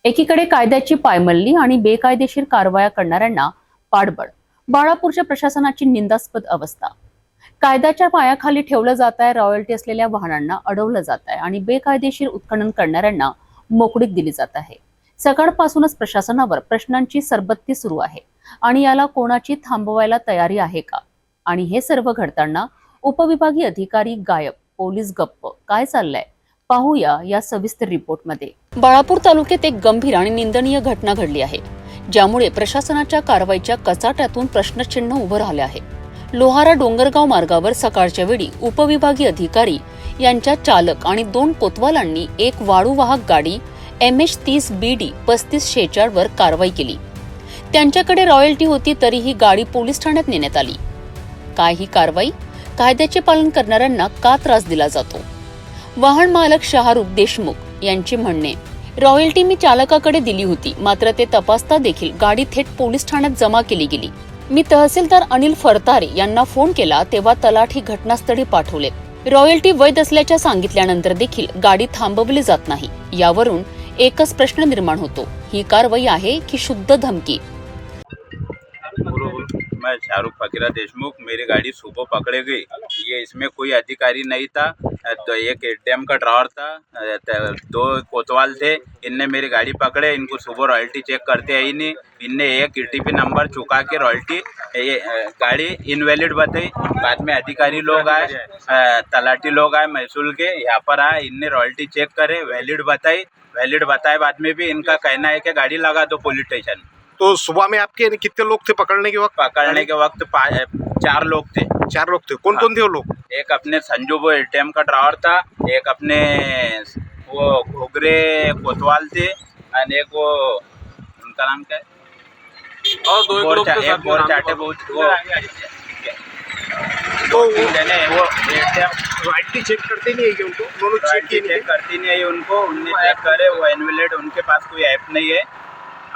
एकीकडे कायद्याची पायमल्ली आणि बेकायदेशीर कारवाया करणाऱ्यांना पाठबळ. बाळापूरच्या प्रशासनाची निंदास्पद अवस्था. कायद्याच्या पायाखाली ठेवलं जात आहे, रॉयल्टी असलेल्या वाहनांना अडवलं जात आहे आणि बेकायदेशीर उत्खनन करणाऱ्यांना मोकळीक दिली जात आहे. सकाळपासूनच प्रशासनावर प्रश्नांची सरबत्ती सुरू आहे आणि याला कोणाची थांबवायला तयारी आहे का? आणि हे सर्व घडताना उपविभागीय अधिकारी गायब, पोलीस गप्प. काय चाललंय पाहूया या सविस्तर रिपोर्टमध्ये. बाळापूर तालुक्यात एक गंभीर आणि निंदनीय घटना घडली आहे, ज्यामुळे प्रशासनाच्या कारवाईच्या कचाट्यातून प्रश्नचिन्ह उभं राहिले आहे. लोहारा डोंगरगाव मार्गावर सकाळच्या वेळी उपविभागीय अधिकारी यांच्या चालक आणि 2 कोतवालांनी एक वाळू वाहक गाडी MH30 BD 3546 वर कारवाई केली. त्यांच्याकडे रॉयल्टी होती, तरीही गाडी पोलीस ठाण्यात नेण्यात आली. काय ही कारवाई? कायद्याचे पालन करणाऱ्यांना का त्रास दिला जातो? वाहन मालक शाहरुख देशमुख यांचे म्हणणे, रॉयल्टी मी चालकाकडे दिली होती, मात्र ते तपासता देखील गाडी थेट पोलीस ठाण्यात जमा केली गेली. मी तहसीलदार अनिल फरतारे यांना फोन केला तेव्हा तलाठी घटनास्थळी पाठवले. रॉयल्टी वैध असल्याच्या सांगितल्यानंतर देखील गाडी थांबवली जात नाही. यावरून एकच प्रश्न निर्माण होतो, ही कारवाई आहे की शुद्ध धमकी? मैं शाहरुख फकीरा देशमुख, मेरी गाड़ी सुबह पकड़े गई। ये इसमें कोई अधिकारी नहीं था, तो एक एटीएम का ड्राइवर था, 2 कोतवाल थे। इनने मेरी गाड़ी पकड़े, इनको सुबह रॉयल्टी चेक करते आई नहीं। इनने एक ETP नंबर चुका के रॉयल्टी गाड़ी इनवैलिड बताई। बाद में अधिकारी लोग आए, तलाटी लोग आए महसूल के, यहाँ पर आए, इनने रॉयल्टी चेक करे, वैलिड बताए। बाद में भी इनका कहना है कि गाड़ी लगा दो पुलिस स्टेशन। तो सुबह में आपके कितने लोग थे पकड़ने के वक्त? 4 लोग थे। 4 लोग थे। कौन कौन थे वो लोग? एक अपने संजू वो एटीएम का ड्राइवर था, एक अपने वो घोगरे कोतवाल थे, और एक वो उनका नाम क्या है, और 2 लोग चाटे तो वो एटीएम रॉयल्टी चेक करते नहीं है कि उनको? उन्होंने चेक करती नहीं है उनको, उनने चेक करे, वो इनवैलिड, उनके पास कोई ऐप नहीं है।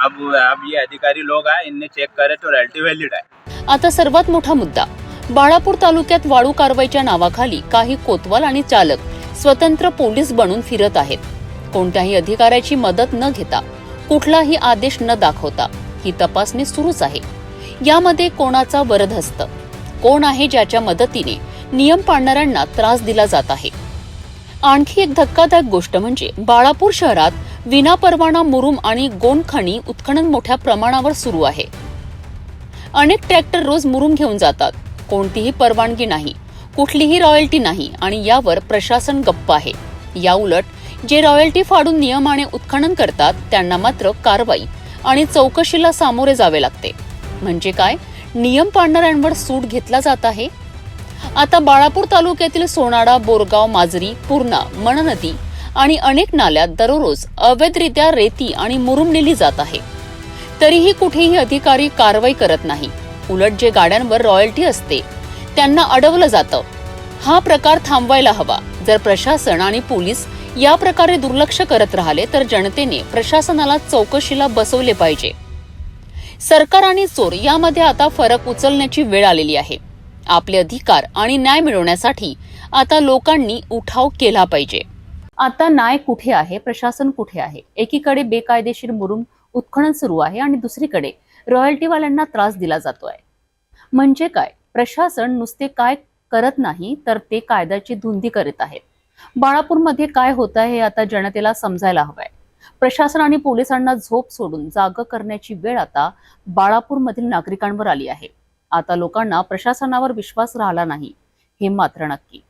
अब ये अधिकारी लोग आए, इनने चेक करे तो रॉयल्टी वैलिड आहे. आता सर्वात मोठा मुद्दा, बाळापूर तालुक्यात वाळू कारवाईच्या नावाखाली काही कोतवाल आणि चालक स्वतंत्र पोलीस बनून फिरत आहेत. कोणत्याही अधिकाऱ्याची मदत न घेता, कुठलाही आदेश न दाखवता ही तपासणी सुरूच आहे. यामध्ये कोणाचा वरदहस्त, कोण आहे ज्याच्या मदतीने नियम पाळणाऱ्यांना त्रास दिला जात आहे? आणखी एक धक्कादायक गोष्ट म्हणजे बाळापूर शहरात विनापरवाना मुरुम आणि गोणखणी उत्खनन मोठ्या प्रमाणावर सुरू आहे. अनेक ट्रॅक्टर रोज मुरुम घेऊन जातात. कोणतीही परवानगी नाही, कुठलीही रॉयल्टी नाही आणि यावर प्रशासन गप्प आहे. याउलट जे रॉयल्टी फाडून नियमाने उत्खनन करतात त्यांना मात्र कारवाई आणि चौकशीला सामोरे जावे लागते. म्हणजे काय, नियम पाळणाऱ्यांवर सूट घेतला जात आहे? आता बाळापूर तालुक्यातील सोनाडा, बोरगाव, माजरी, पूर्णा, मननदी आणि अनेक नाल्यात दररोज अवैधरित्या रेती आणि मुरुम नेली जात आहे. तरीही कुठेही अधिकारी कारवाई करत नाही. उलट जे गाड्यांवर रॉयल्टी असते त्यांना अडवलं जातं. हा प्रकार थांबवायला हवा. जर प्रशासन आणि पोलीस या प्रकारे दुर्लक्ष करत राहिले तर जनतेने प्रशासनाला चौकशीला बसवले पाहिजे. सरकार आणि चोर यामध्ये आता फरक उचलण्याची वेळ आलेली आहे. आपले अधिकार आणि न्याय मिळवण्यासाठी आता लोकांनी उठाव केला पाहिजे. आता न्याय कुठे आहे, प्रशासन कुठे आहे? एकीकडे बेकायदेशीर मुरुम उत्खनन सुरू आहे आणि दुसरीकडे रॉयल्टीवाल्यांना त्रास दिला जातोय. म्हणजे काय, प्रशासन नुसते काय करत नाही तर ते कायद्याची धुंदी करीत आहेत. बाळापूरमध्ये काय होत आहे हे आता जनतेला समजायला हवंय. प्रशासन आणि पोलिसांना झोप सोडून जाग करण्याची वेळ आता बाळापूरमधील नागरिकांवर आली आहे. आता लोकांना प्रशासनावर विश्वास राहिला नाही, हे मात्र नक्की.